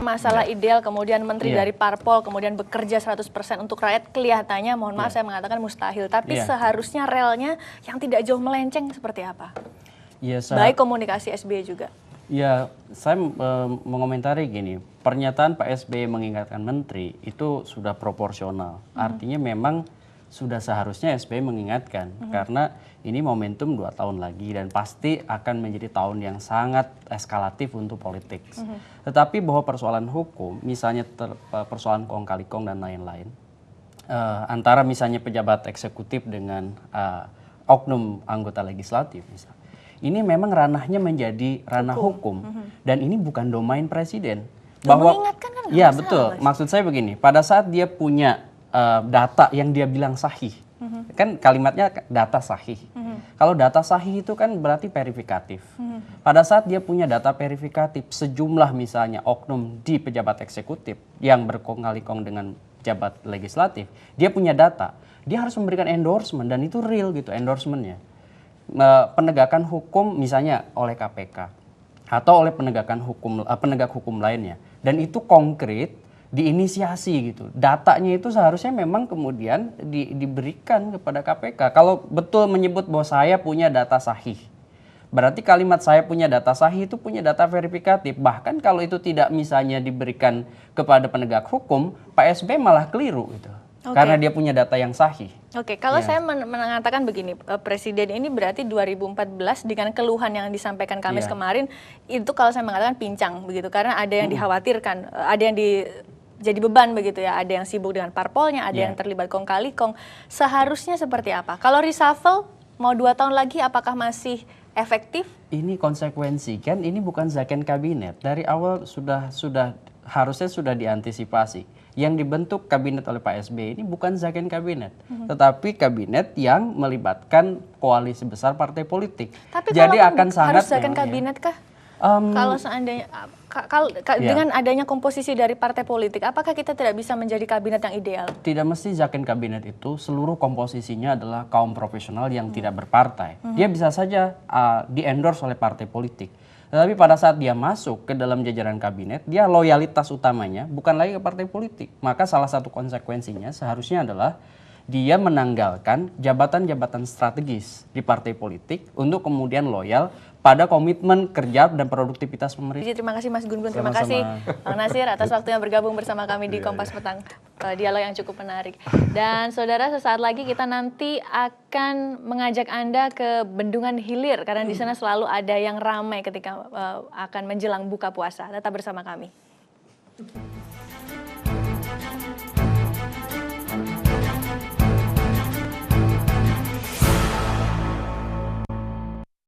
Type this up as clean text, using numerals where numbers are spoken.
masalah ideal, kemudian menteri dari parpol, kemudian bekerja 100% untuk rakyat, kelihatannya, mohon maaf saya mengatakan mustahil. Tapi seharusnya relnya yang tidak jauh melenceng seperti apa? Baik komunikasi SBY juga. Ya, saya mengomentari gini, pernyataan Pak SBY mengingatkan menteri itu sudah proporsional. Artinya memang sudah seharusnya SBY mengingatkan, karena ini momentum 2 tahun lagi dan pasti akan menjadi tahun yang sangat eskalatif untuk politik. Tetapi bahwa persoalan hukum, misalnya persoalan kong kali kong dan lain-lain, antara misalnya pejabat eksekutif dengan oknum anggota legislatif misalnya, ini memang ranahnya menjadi ranah hukum dan ini bukan domain presiden. Bahwa ya betul, maksud saya begini, pada saat dia punya data yang dia bilang sahih, kan kalimatnya data sahih. Kalau data sahih itu kan berarti verifikatif. Pada saat dia punya data verifikatif, sejumlah misalnya oknum di pejabat eksekutif yang berkong kali kong dengan pejabat legislatif, dia punya data, dia harus memberikan endorsement dan itu real gitu endorsementnya. Penegakan hukum misalnya oleh KPK atau oleh penegak hukum lainnya, dan itu konkret diinisiasi gitu. Datanya itu seharusnya memang kemudian diberikan kepada KPK. Kalau betul menyebut bahwa saya punya data sahih, berarti kalimat saya punya data sahih itu punya data verifikatif. Bahkan kalau itu tidak misalnya diberikan kepada penegak hukum, Pak SBY malah keliru gitu. Karena dia punya data yang sahih. Kalau saya mengatakan begini, Presiden ini berarti 2014 dengan keluhan yang disampaikan Kamis kemarin, itu kalau saya mengatakan pincang begitu. Karena ada yang dikhawatirkan, ada yang jadi beban begitu ya, ada yang sibuk dengan parpolnya, ada yang terlibat kong kali kong. Seharusnya seperti apa? Kalau reshuffle mau 2 tahun lagi apakah masih efektif? Ini konsekuensi kan, ini bukan zakon kabinet. Dari awal harusnya sudah diantisipasi. Yang dibentuk kabinet oleh Pak SBY ini bukan zakon kabinet, tetapi kabinet yang melibatkan koalisi besar partai politik. Tapi jadi akan sangat harus zakon kabinet kah? Kalau seandainya dengan adanya komposisi dari partai politik, apakah kita tidak bisa menjadi kabinet yang ideal? Tidak mesti zakon kabinet itu seluruh komposisinya adalah kaum profesional yang tidak berpartai. Dia bisa saja di-endorse oleh partai politik. Tetapi pada saat dia masuk ke dalam jajaran kabinet, dia loyalitas utamanya bukan lagi ke partai politik. Maka salah satu konsekuensinya seharusnya adalah dia menanggalkan jabatan-jabatan strategis di partai politik untuk kemudian loyal pada komitmen kerja dan produktivitas pemerintah. Terima kasih Mas Gun Gun, terima kasih Bang Nasir atas waktunya bergabung bersama kami di Kompas Petang. Dialog yang cukup menarik. Dan saudara, sesaat lagi kita nanti akan mengajak Anda ke Bendungan Hilir karena di sana selalu ada yang ramai ketika akan menjelang buka puasa. Tetap bersama kami.